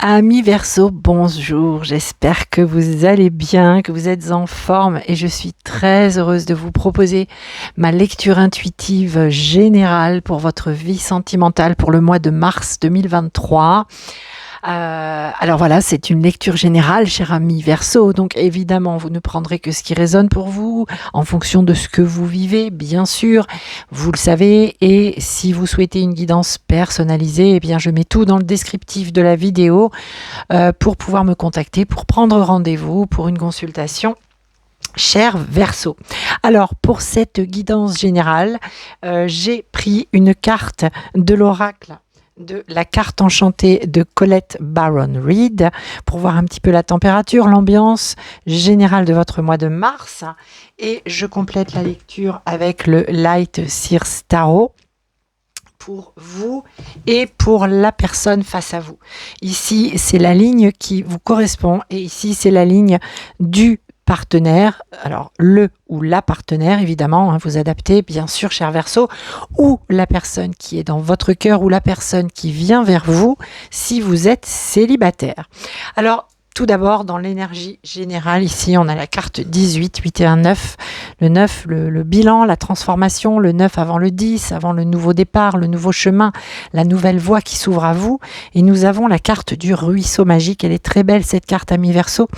Amis Verseau, bonjour, j'espère que vous allez bien, que vous êtes en forme et je suis très heureuse de vous proposer ma lecture intuitive générale pour votre vie sentimentale pour le mois de mars 2023. Alors voilà, c'est une lecture générale, cher ami Verseau, donc évidemment vous ne prendrez que ce qui résonne pour vous, en fonction de ce que vous vivez, bien sûr, vous le savez, et si vous souhaitez une guidance personnalisée, eh bien je mets tout dans le descriptif de la vidéo pour pouvoir me contacter, pour prendre rendez-vous pour une consultation. Cher Verseau. Alors pour cette guidance générale, j'ai pris une carte de l'oracle de la carte enchantée de Colette Baron Reid pour voir un petit peu la température, l'ambiance générale de votre mois de mars, et je complète la lecture avec le Light Seers Tarot pour vous et pour la personne face à vous. Ici, c'est la ligne qui vous correspond et ici, c'est la ligne du partenaire, alors le ou la partenaire évidemment, vous adaptez bien sûr cher Verseau, ou la personne qui est dans votre cœur ou la personne qui vient vers vous si vous êtes célibataire. Alors tout d'abord dans l'énergie générale, ici on a la carte 18, 8 et 1, 9, le 9, le bilan, la transformation, le 9 avant le 10, avant le nouveau départ, le nouveau chemin, la nouvelle voie qui s'ouvre à vous, et nous avons la carte du ruisseau magique. Elle est très belle cette carte, ami Verseau,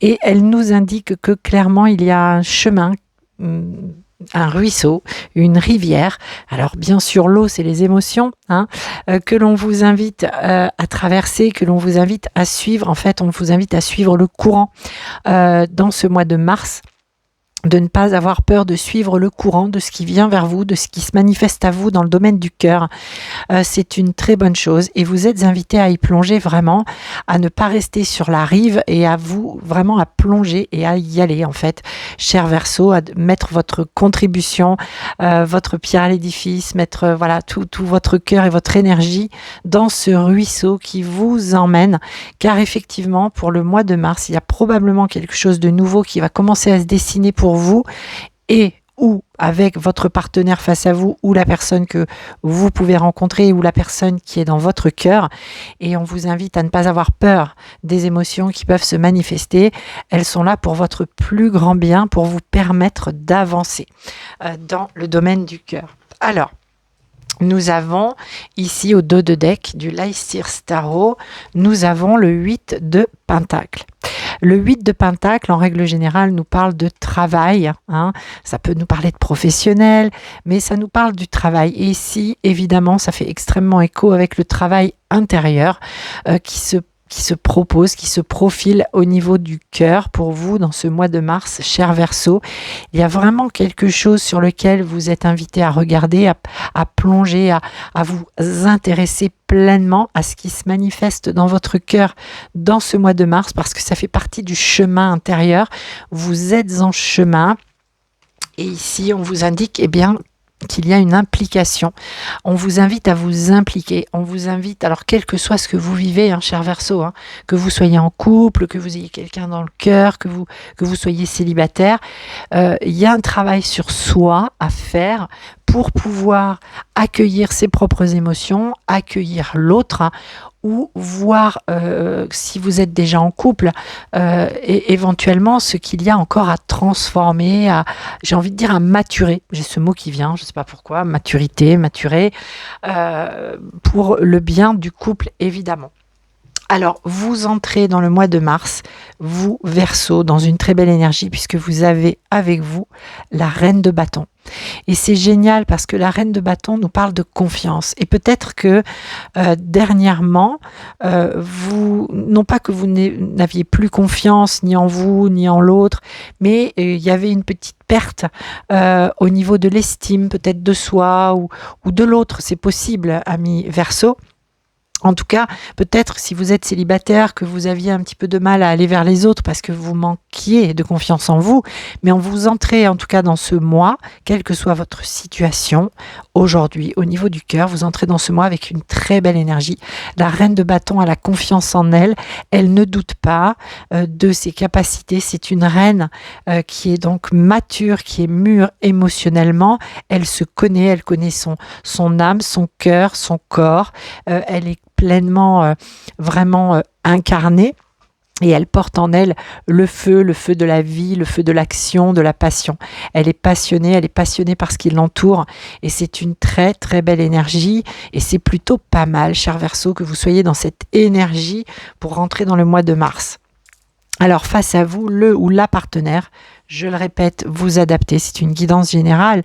et elle nous indique que clairement il y a un chemin, un ruisseau, une rivière. Alors bien sûr l'eau c'est les émotions que l'on vous invite à traverser, que l'on vous invite à suivre. En fait on vous invite à suivre le courant dans ce mois de mars, de ne pas avoir peur de suivre le courant de ce qui vient vers vous, de ce qui se manifeste à vous dans le domaine du cœur. C'est une très bonne chose et vous êtes invité à y plonger vraiment, à ne pas rester sur la rive et à vous vraiment à plonger et à y aller en fait, cher Verseau, à mettre votre contribution, votre pierre à l'édifice, mettre voilà tout votre cœur et votre énergie dans ce ruisseau qui vous emmène, car effectivement pour le mois de mars, il y a probablement quelque chose de nouveau qui va commencer à se dessiner pour vous et ou avec votre partenaire face à vous ou la personne que vous pouvez rencontrer ou la personne qui est dans votre cœur, et on vous invite à ne pas avoir peur des émotions qui peuvent se manifester. Elles sont là pour votre plus grand bien, pour vous permettre d'avancer dans le domaine du cœur. Alors nous avons ici au dos de deck du Light Seers Tarot, nous avons le 8 de Pentacle. Le 8 de Pentacle, en règle générale, nous parle de travail. Ça peut nous parler de professionnel, mais ça nous parle du travail. Et ici, évidemment, ça fait extrêmement écho avec le travail intérieur qui se propose, qui se profile au niveau du cœur pour vous dans ce mois de mars, cher Verseau. Il y a vraiment quelque chose sur lequel vous êtes invité à regarder, à plonger, à vous intéresser pleinement à ce qui se manifeste dans votre cœur dans ce mois de mars, parce que ça fait partie du chemin intérieur. Vous êtes en chemin et ici on vous indique qu'il y a une implication. On vous invite à vous impliquer. On vous invite, alors quel que soit ce que vous vivez, cher Verseau, que vous soyez en couple, que vous ayez quelqu'un dans le cœur, que vous soyez célibataire, il y a un travail sur soi à faire pour pouvoir accueillir ses propres émotions, accueillir l'autre, ou voir si vous êtes déjà en couple et éventuellement ce qu'il y a encore à transformer, j'ai envie de dire à maturer. J'ai ce mot qui vient, je ne sais pas pourquoi, maturité, maturer, pour le bien du couple évidemment. Alors, vous entrez dans le mois de mars, vous, Verseau, dans une très belle énergie puisque vous avez avec vous la reine de bâton. Et c'est génial parce que la reine de bâton nous parle de confiance. Et peut-être que dernièrement, non pas que vous n'aviez plus confiance ni en vous, ni en l'autre, mais il y avait une petite perte au niveau de l'estime, peut-être de soi ou de l'autre. C'est possible, ami Verseau. En tout cas, peut-être si vous êtes célibataire, que vous aviez un petit peu de mal à aller vers les autres parce que vous manquiez de confiance en vous, mais vous entrez en tout cas dans ce mois, quelle que soit votre situation aujourd'hui au niveau du cœur, vous entrez dans ce mois avec une très belle énergie. La reine de bâton a la confiance en elle, elle ne doute pas de ses capacités, c'est une reine qui est donc mature, qui est mûre émotionnellement, elle se connaît, elle connaît son âme, son cœur, son corps, elle est pleinement vraiment incarnée. Et elle porte en elle le feu de la vie, le feu de l'action, de la passion. Elle est passionnée par ce qui l'entoure. Et c'est une très très belle énergie. Et c'est plutôt pas mal, cher Verseau, que vous soyez dans cette énergie pour rentrer dans le mois de mars. Alors face à vous, le ou la partenaire, je le répète, vous adaptez, c'est une guidance générale.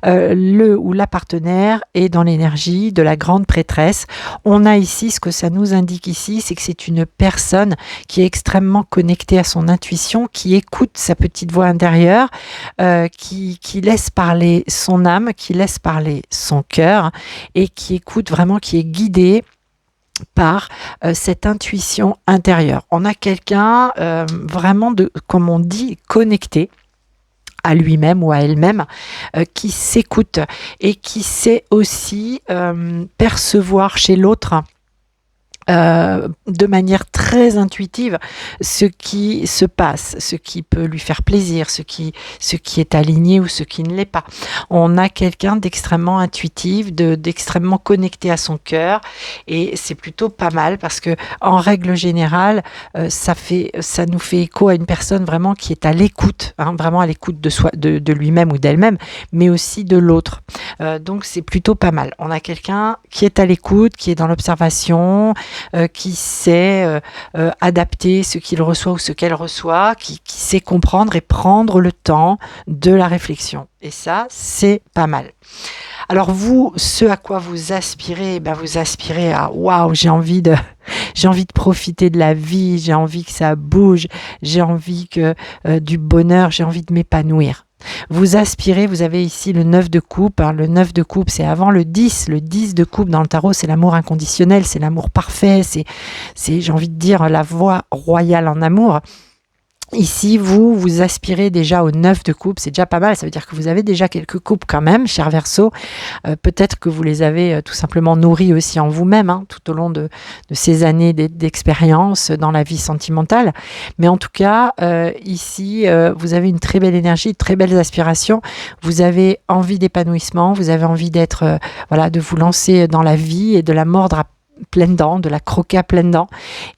Le ou la partenaire est dans l'énergie de la grande prêtresse. On a ici, ce que ça nous indique ici, c'est que c'est une personne qui est extrêmement connectée à son intuition, qui écoute sa petite voix intérieure, qui laisse parler son âme, qui laisse parler son cœur et qui écoute vraiment, qui est guidée par cette intuition intérieure. On a quelqu'un vraiment comme on dit, connecté à lui-même ou à elle-même, qui s'écoute et qui sait aussi percevoir chez l'autre de manière très intuitive ce qui se passe, ce qui peut lui faire plaisir, ce qui est aligné ou ce qui ne l'est pas. On a quelqu'un d'extrêmement intuitif, d'extrêmement connecté à son cœur et c'est plutôt pas mal parce que en règle générale, ça nous fait écho à une personne vraiment qui est à l'écoute, vraiment à l'écoute de soi, de lui-même ou d'elle-même, mais aussi de l'autre. Donc c'est plutôt pas mal. On a quelqu'un qui est à l'écoute, qui est dans l'observation, qui sait adapter ce qu'il reçoit ou ce qu'elle reçoit, qui sait comprendre et prendre le temps de la réflexion. Et ça, c'est pas mal. Alors vous, ce à quoi vous aspirez, vous aspirez à waouh, j'ai envie de profiter de la vie, j'ai envie que ça bouge, j'ai envie que du bonheur, j'ai envie de m'épanouir. Vous aspirez, vous avez ici le 9 de coupe. Le 9 de coupe, c'est avant le 10. Le 10 de coupe dans le tarot, c'est l'amour inconditionnel, c'est l'amour parfait, c'est j'ai envie de dire, la voie royale en amour. Ici, vous aspirez déjà au 9 de coupe, c'est déjà pas mal, ça veut dire que vous avez déjà quelques coupes quand même, cher Verseau. Peut-être que vous les avez tout simplement nourris aussi en vous-même, tout au long de ces années d'expérience dans la vie sentimentale. Mais en tout cas, ici, vous avez une très belle énergie, de très belles aspirations. Vous avez envie d'épanouissement, vous avez envie d'être, de vous lancer dans la vie et de la mordre à pleines dents, de la croquer à pleines dents,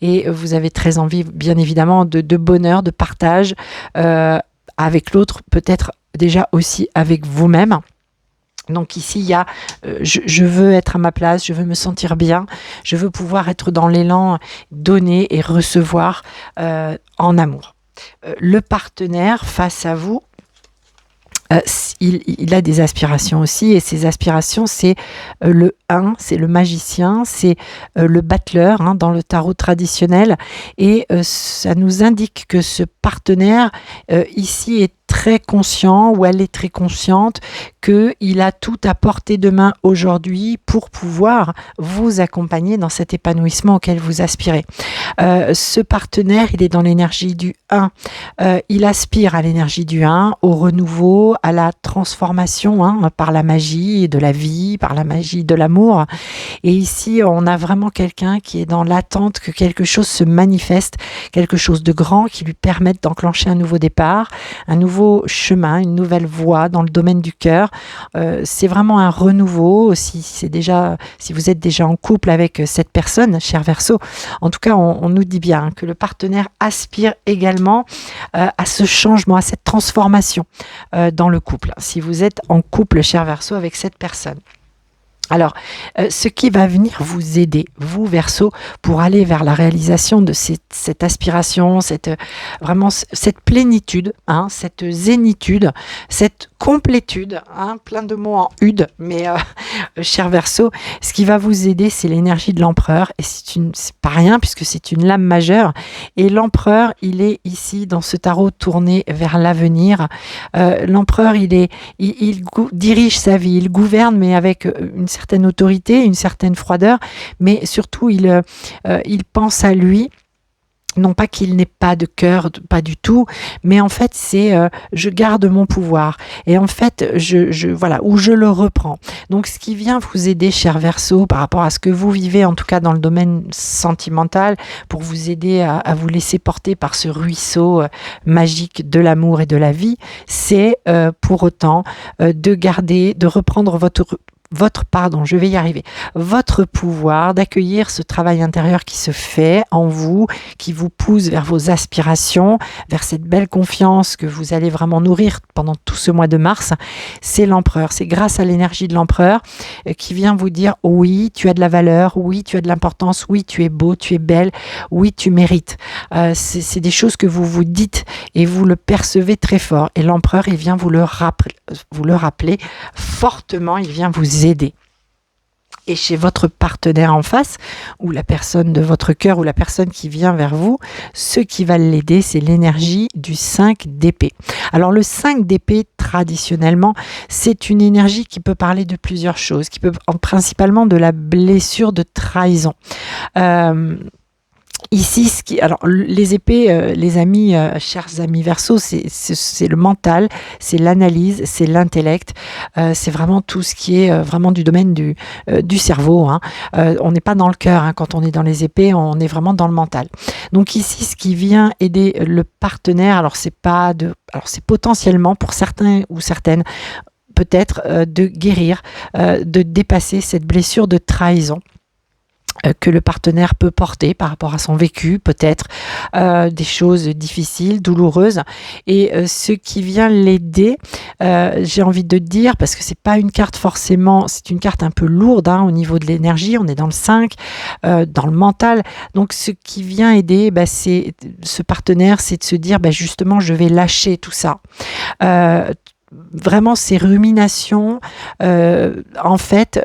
et vous avez très envie bien évidemment de bonheur, de partage avec l'autre, peut-être déjà aussi avec vous-même. Donc ici il y a je veux être à ma place, je veux me sentir bien, je veux pouvoir être dans l'élan, donner et recevoir en amour. Le partenaire face à vous, il a des aspirations aussi, et ces aspirations, c'est le 1, c'est le magicien, c'est le battleur dans le tarot traditionnel, et ça nous indique que ce partenaire ici est très conscient, ou elle est très consciente, qu'il a tout à portée de main aujourd'hui pour pouvoir vous accompagner dans cet épanouissement auquel vous aspirez. Ce partenaire, il est dans l'énergie du 1. Il aspire à l'énergie du 1, au renouveau, à la transformation par la magie de la vie, par la magie de l'amour. Et ici, on a vraiment quelqu'un qui est dans l'attente que quelque chose se manifeste, quelque chose de grand qui lui permette d'enclencher un nouveau départ, un nouveau chemin, une nouvelle voie dans le domaine du cœur. C'est vraiment un renouveau. Si vous êtes déjà en couple avec cette personne, cher Verseau, en tout cas, on nous dit bien que le partenaire aspire également à ce changement, à cette transformation dans le couple. Si vous êtes en couple, cher Verseau, avec cette personne. Alors, ce qui va venir vous aider, vous Verseau, pour aller vers la réalisation de cette aspiration, cette plénitude, cette zénitude, cette complétude, plein de mots en ude, mais cher Verseau, ce qui va vous aider, c'est l'énergie de l'empereur, et c'est pas rien puisque c'est une lame majeure, et l'empereur, il est ici dans ce tarot tourné vers l'avenir. L'empereur, il dirige sa vie, il gouverne, mais avec une certaine autorité, une certaine froideur, mais surtout il pense à lui. Non pas qu'il n'ait pas de cœur, pas du tout, mais en fait c'est je garde mon pouvoir et en fait voilà, où je le reprends. Donc ce qui vient vous aider, cher Verseau, par rapport à ce que vous vivez, en tout cas dans le domaine sentimental, pour vous aider à vous laisser porter par ce ruisseau magique de l'amour et de la vie, c'est pour autant de reprendre je vais y arriver, votre pouvoir, d'accueillir ce travail intérieur qui se fait en vous, qui vous pousse vers vos aspirations, vers cette belle confiance que vous allez vraiment nourrir pendant tout ce mois de mars. C'est l'empereur, c'est grâce à l'énergie de l'empereur qui vient vous dire oui, tu as de la valeur, oui, tu as de l'importance, oui, tu es beau, tu es belle, oui, tu mérites. C'est des choses que vous vous dites et vous le percevez très fort. Et l'empereur, il vient vous le rappeler fortement, il vient vous aider. Et chez votre partenaire en face, ou la personne de votre cœur, ou la personne qui vient vers vous, ce qui va l'aider, c'est l'énergie du 5 d'épée. Alors le 5 d'épée, traditionnellement, c'est une énergie qui peut parler de plusieurs choses, qui peut principalement de la blessure de trahison. Ici, alors les épées, les amis, chers amis Verseau, c'est le mental, c'est l'analyse, c'est l'intellect, c'est vraiment tout ce qui est vraiment du domaine du cerveau. Hein. On n'est pas dans le cœur hein, quand on est dans les épées, on est vraiment dans le mental. Donc ici, ce qui vient aider le partenaire, alors c'est potentiellement pour certains ou certaines peut-être de guérir, de dépasser cette blessure de trahison que le partenaire peut porter par rapport à son vécu, peut-être des choses difficiles, douloureuses. Et ce qui vient l'aider, j'ai envie de dire, parce que c'est pas une carte forcément, c'est une carte un peu lourde hein, au niveau de l'énergie, on est dans le 5, dans le mental. Donc ce qui vient aider, c'est ce partenaire, c'est de se dire, justement, je vais lâcher tout ça. Vraiment ces ruminations en fait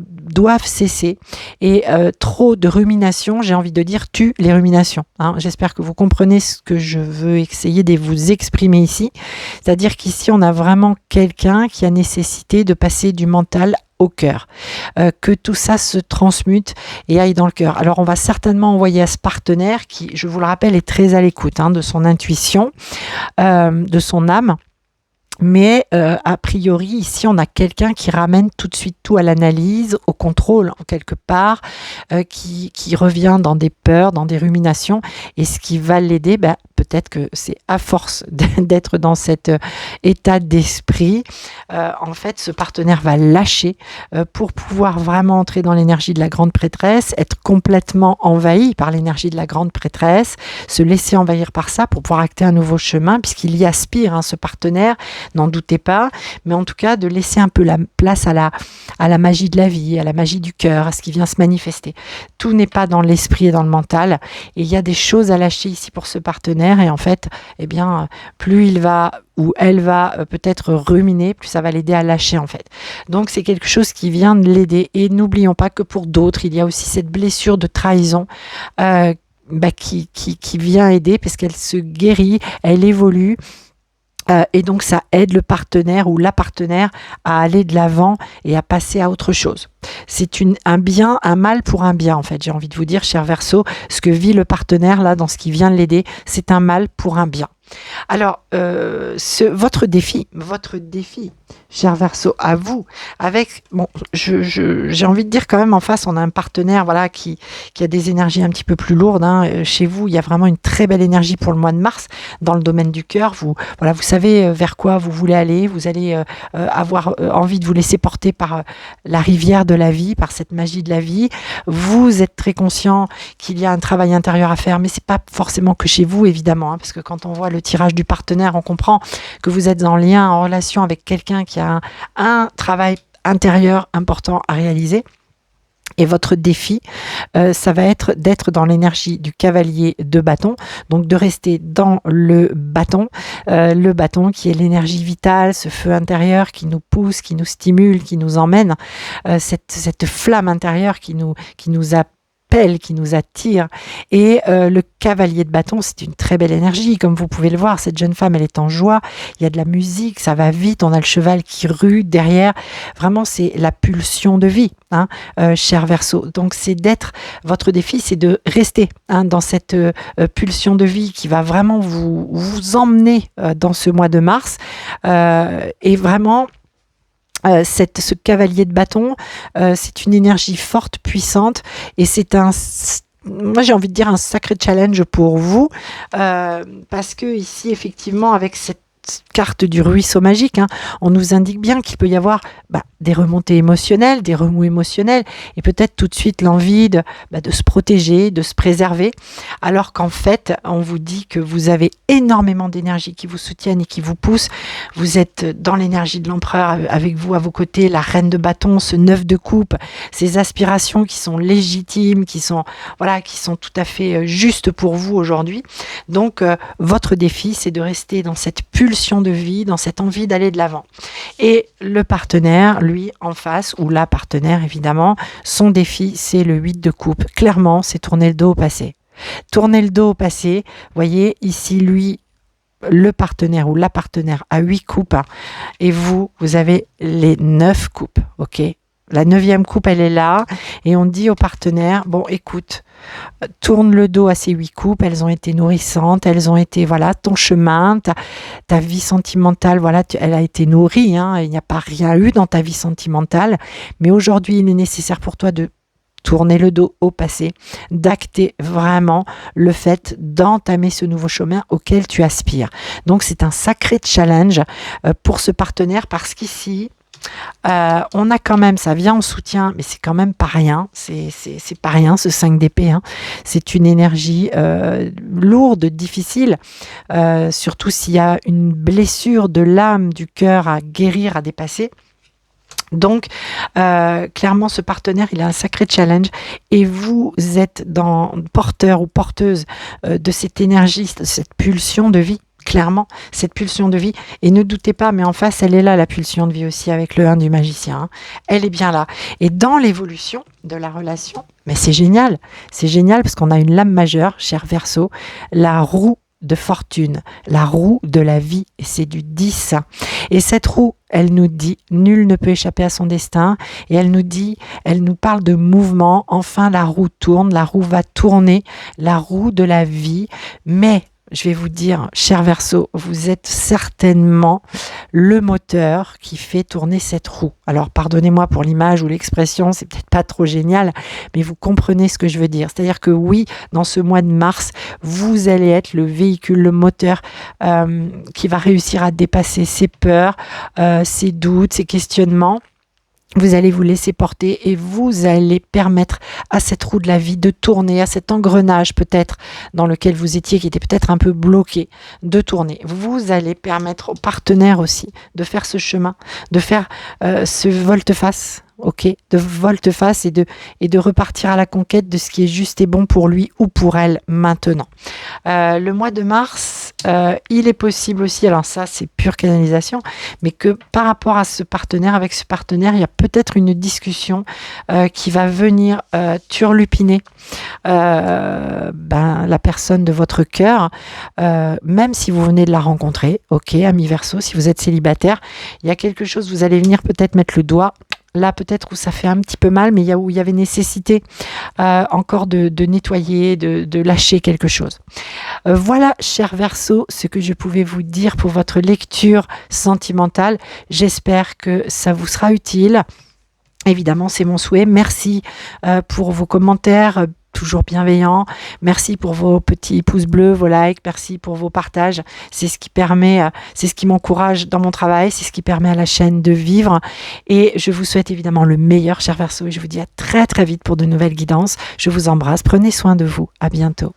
doivent cesser et trop de ruminations, j'ai envie de dire, tue les ruminations hein. J'espère que vous comprenez ce que je veux essayer de vous exprimer ici, c'est-à-dire qu'ici on a vraiment quelqu'un qui a nécessité de passer du mental au cœur, que tout ça se transmute et aille dans le cœur. Alors on va certainement envoyer à ce partenaire qui, je vous le rappelle, est très à l'écoute hein, de son intuition, de son âme. Mais a priori, ici, on a quelqu'un qui ramène tout de suite tout à l'analyse, au contrôle, en quelque part, qui revient dans des peurs, dans des ruminations. Et ce qui va l'aider, peut-être que c'est à force d'être dans cet état d'esprit, en fait, ce partenaire va lâcher pour pouvoir vraiment entrer dans l'énergie de la grande prêtresse, être complètement envahi par l'énergie de la grande prêtresse, se laisser envahir par ça pour pouvoir acter un nouveau chemin, puisqu'il y aspire, hein, ce partenaire. N'en doutez pas, mais en tout cas de laisser un peu la place à la magie de la vie, à la magie du cœur, à ce qui vient se manifester. Tout n'est pas dans l'esprit et dans le mental, et il y a des choses à lâcher ici pour ce partenaire, et en fait, plus il va ou elle va peut-être ruminer, plus ça va l'aider à lâcher en fait. Donc c'est quelque chose qui vient de l'aider, et n'oublions pas que pour d'autres, il y a aussi cette blessure de trahison qui vient aider, parce qu'elle se guérit, elle évolue. Et donc ça aide le partenaire ou la partenaire à aller de l'avant et à passer à autre chose. C'est un mal pour un bien en fait, j'ai envie de vous dire, cher Verseau, ce que vit le partenaire là dans ce qui vient de l'aider, c'est un mal pour un bien. Alors, votre défi, cher Verseau, à vous, avec, j'ai envie de dire quand même en face, on a un partenaire, voilà, qui a des énergies un petit peu plus lourdes. Hein. Chez vous, il y a vraiment une très belle énergie pour le mois de mars dans le domaine du cœur. Vous savez vers quoi vous voulez aller. Vous allez avoir envie de vous laisser porter par la rivière de la vie, par cette magie de la vie. Vous êtes très conscient qu'il y a un travail intérieur à faire, mais c'est pas forcément que chez vous, évidemment, hein, parce que quand on voit le tirage du partenaire, on comprend que vous êtes en lien, en relation avec quelqu'un qui a un travail intérieur important à réaliser. Et votre défi, ça va être d'être dans l'énergie du cavalier de bâton, donc de rester dans le bâton qui est l'énergie vitale, ce feu intérieur qui nous pousse, qui nous stimule, qui nous emmène, cette flamme intérieure qui nous appelle, qui nous attire. Et le cavalier de bâton, c'est une très belle énergie. Comme vous pouvez le voir, cette jeune femme, elle est en joie. Il y a de la musique, ça va vite. On a le cheval qui rue derrière. Vraiment, c'est la pulsion de vie, hein, cher Verseau. Donc, votre défi, c'est de rester dans cette pulsion de vie qui va vraiment vous emmener dans ce mois de mars. Et vraiment, ce cavalier de bâton, c'est une énergie forte, puissante, et moi j'ai envie de dire un sacré challenge pour vous, parce que ici effectivement avec cette carte du ruisseau magique, hein, on nous indique bien qu'il peut y avoir des remontées émotionnelles, des remous émotionnels, et peut-être tout de suite l'envie de se protéger, de se préserver, alors qu'en fait, on vous dit que vous avez énormément d'énergie qui vous soutiennent et qui vous poussent. Vous êtes dans l'énergie de l'empereur, avec vous, à vos côtés, la reine de bâton, ce 9 de coupe, ces aspirations qui sont légitimes, qui sont tout à fait justes pour vous aujourd'hui. Donc, votre défi, c'est de rester dans cette pulsion de vie, dans cette envie d'aller de l'avant. Et le partenaire, lui, en face, ou la partenaire, évidemment, son défi, c'est le 8 de coupe. Clairement, c'est tourner le dos au passé. Tourner le dos au passé, voyez, ici, lui, le partenaire ou la partenaire a 8 coupes, et vous avez les 9 coupes, ok ? La 9e coupe, elle est là, et on dit au partenaire, bon, écoute, tourne le dos à ces 8 coupes, elles ont été nourrissantes, elles ont été, ton chemin, ta vie sentimentale, elle a été nourrie, hein, il n'y a pas rien eu dans ta vie sentimentale, mais aujourd'hui, il est nécessaire pour toi de tourner le dos au passé, d'acter vraiment le fait d'entamer ce nouveau chemin auquel tu aspires. Donc, c'est un sacré challenge pour ce partenaire, parce qu'ici, on a quand même, ça vient en soutien, mais c'est quand même pas rien, c'est pas rien ce 5 d'épée, hein. C'est une énergie lourde, difficile, surtout s'il y a une blessure de l'âme, du cœur à guérir, à dépasser. Donc, clairement, ce partenaire, il a un sacré challenge, et vous êtes porteur ou porteuse de cette énergie, de cette pulsion de vie. Clairement, cette pulsion de vie, et ne doutez pas, mais en face, elle est là, la pulsion de vie aussi, avec le 1 du magicien, hein. Elle est bien là. Et dans l'évolution de la relation, mais c'est génial parce qu'on a une lame majeure, cher Verseau, la roue de fortune, la roue de la vie, et c'est du 10. Et cette roue, elle nous dit, nul ne peut échapper à son destin, et elle nous parle de mouvement. Enfin, la roue tourne, la roue va tourner, la roue de la vie, mais je vais vous dire, cher Verseau, vous êtes certainement le moteur qui fait tourner cette roue. Alors, pardonnez-moi pour l'image ou l'expression, c'est peut-être pas trop génial, mais vous comprenez ce que je veux dire. C'est-à-dire que oui, dans ce mois de mars, vous allez être le véhicule, le moteur qui va réussir à dépasser ses peurs, ses doutes, ses questionnements. Vous allez vous laisser porter, et vous allez permettre à cette roue de la vie de tourner, à cet engrenage peut-être dans lequel vous étiez, qui était peut-être un peu bloqué, de tourner. Vous allez permettre aux partenaires aussi de faire ce chemin, de faire ce volte-face, ok, de volte-face, et de repartir à la conquête de ce qui est juste et bon pour lui ou pour elle maintenant. Le mois de mars, il est possible aussi, alors ça c'est pure canalisation, mais que par rapport à ce partenaire, avec ce partenaire, il y a peut-être une discussion qui va venir turlupiner la personne de votre cœur, même si vous venez de la rencontrer, ok, ami Verseau, si vous êtes célibataire, il y a quelque chose, vous allez venir peut-être mettre le doigt là peut-être où ça fait un petit peu mal, mais où il y avait nécessité encore de nettoyer, de lâcher quelque chose. Voilà, cher Verseau, ce que je pouvais vous dire pour votre lecture sentimentale. J'espère que ça vous sera utile. Évidemment, c'est mon souhait. Merci pour vos commentaires, toujours bienveillants. Merci pour vos petits pouces bleus, vos likes. Merci pour vos partages. C'est ce qui permet, c'est ce qui m'encourage dans mon travail. C'est ce qui permet à la chaîne de vivre. Et je vous souhaite évidemment le meilleur, cher Verseau. Et je vous dis à très très vite pour de nouvelles guidances. Je vous embrasse. Prenez soin de vous. À bientôt.